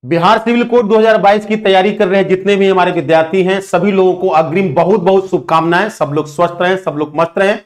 Bihar civil code 2022 की तैयारी कर रहे हैं जितने भी हमारे विद्यार्थी हैं, सभी लोगों को अग्रिम बहुत बहुत शुभकामनाएं। सब लोग स्वस्थ रहें, सब लोग मस्त रहें।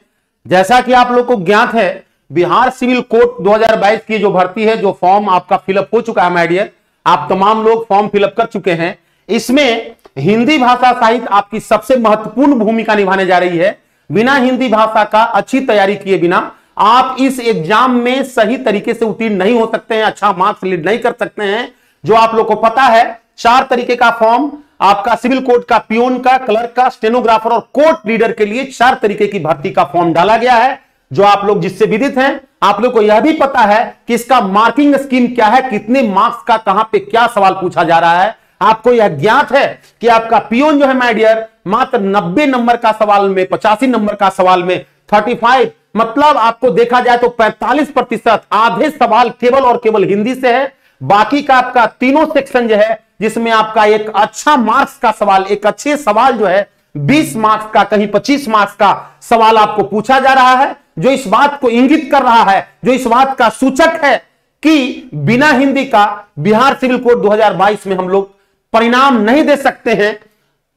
जैसा कि आप लोग को ज्ञात है, बिहार सिविल कोड 2022 की जो भर्ती है, जो फॉर्म आपका फिलअप हो चुका है माय डियर, आप तमाम लोग फॉर्म फिलअप कर चुके हैं। इसमें हिंदी भाषा साहित्य आपकी सबसे महत्वपूर्ण भूमिका निभाने जा रही है। बिना हिंदी भाषा का अच्छी तैयारी किए बिना आप इस एग्जाम में सही तरीके से उत्तीर्ण नहीं हो सकते हैं, अच्छा मार्क्स लीड नहीं कर सकते हैं। जो आप लोग को पता है, 4 तरीके का फॉर्म आपका सिविल कोड का, पियोन का, क्लर्क का, स्टेनोग्राफर और कोर्ट रीडर के लिए 4 तरीके की भर्ती का फॉर्म डाला गया है। जो आप लोग जिससे विदित हैं, आप लोग को यह भी पता है कि इसका मार्किंग स्कीम क्या है, कितने मार्क्स का कहां पे क्या सवाल पूछा जा रहा है। आपको यह ज्ञात है कि आपका पियोन जो है माय डियर, मात्र 90 नंबर का सवाल में, 85 नंबर का सवाल में 35, मतलब आपको देखा जाए तो 45%, आधे सवाल केवल और केवल हिंदी से है। बाकी का आपका तीनों सेक्शन जो है, जिसमें आपका एक अच्छा मार्क्स का सवाल, एक अच्छे सवाल जो है 20 मार्क्स का, कहीं 25 मार्क्स का सवाल आपको पूछा जा रहा है। जो इस बात को इंगित कर रहा है, जो इस बात का सूचक है कि बिना हिंदी का बिहार सिविल कोड 2022 में हम लोग परिणाम नहीं दे सकते हैं।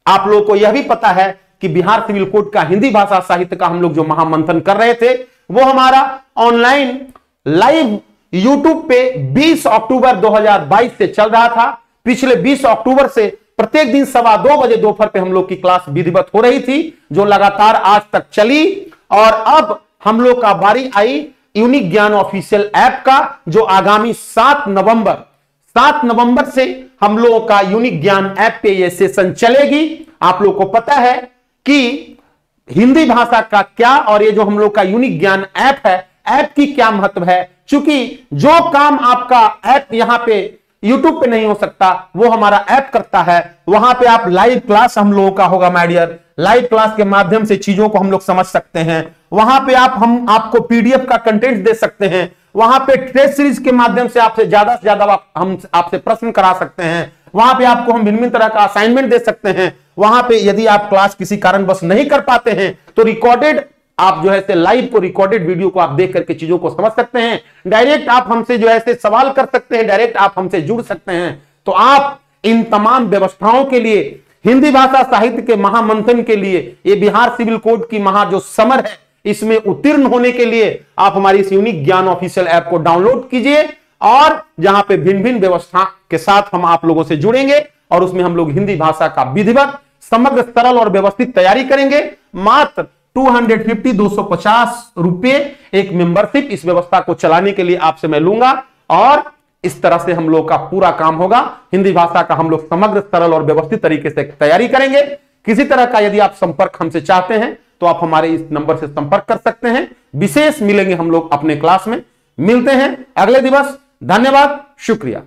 आप लोगों को यह भी पता है कि बिहार सिविल कोड का हिंदी भाषा साहित्य का हम लोग जो महामंथन कर रहे थे, वो हमारा ऑनलाइन लाइव यूट्यूब पे 20 अक्टूबर 2022 से चल रहा था। पिछले 20 अक्टूबर से प्रत्येक दिन 2:15 बजे दोपहर पे हम लोग की क्लास विधिवत हो रही थी, जो लगातार आज तक चली। और अब हम लोग का बारी आई यूनिक ज्ञान ऑफिशियल ऐप का, जो आगामी 7 नवंबर से हम लोगों का यूनिक ज्ञान ऐप पे ये सेशन चलेगी। आप लोग को पता है कि हिंदी भाषा का क्या और ये जो हम लोग का यूनिक ज्ञान ऐप है, ऐप की क्या महत्व है। क्योंकि जो काम आपका ऐप यहां पे YouTube पे नहीं हो सकता, वो हमारा ऐप करता है। वहां पे आप लाइव क्लास हम लोगों का होगा माय डियर, लाइव क्लास के माध्यम से चीजों को हम लोग समझ सकते हैं। वहां पे हम आपको PDF का कंटेंट दे सकते हैं। वहां पे टेस्ट सीरीज के माध्यम से आपसे ज्यादा से ज्यादा हम आपसे प्रश्न करा सकते हैं। वहां पे आपको हम भिन्न तरह का असाइनमेंट दे सकते हैं। वहां पे यदि आप क्लास किसी कारणवश नहीं कर पाते हैं, तो रिकॉर्डेड आप जो है लाइव को, रिकॉर्डेड वीडियो को आप देख करके चीजों को समझ सकते हैं। डायरेक्ट आप हमसे जो है सवाल कर सकते हैं, डायरेक्ट आप हमसे जुड़ सकते हैं। तो आप इन तमाम व्यवस्थाओं के लिए, हिंदी भाषा साहित्य के महामंथन के लिए, ये बिहार सिविल कोड की जो समर है, इसमें उत्तीर्ण होने के लिए आप हमारी इस यूनिक ज्ञान ऑफिशियल ऐप को डाउनलोड कीजिए। और जहां पे भिन्न भिन्न व्यवस्था के साथ हम आप लोगों से जुड़ेंगे और उसमें हम लोग हिंदी भाषा का विधिवत, समग्र, सरल और व्यवस्थित तैयारी करेंगे। मात्र 250 रुपए एक मेंबरशिप इस व्यवस्था को चलाने के लिए आपसे मैं लूंगा। और इस तरह से हम लोग का पूरा काम होगा। हिंदी भाषा का हम लोग समग्र, सरल और व्यवस्थित तरीके से तैयारी करेंगे। किसी तरह का यदि आप संपर्क हमसे चाहते हैं, तो आप हमारे इस नंबर से संपर्क कर सकते हैं। विशेष मिलेंगे हम लोग अपने क्लास में। मिलते हैं अगले दिवस। धन्यवाद, शुक्रिया।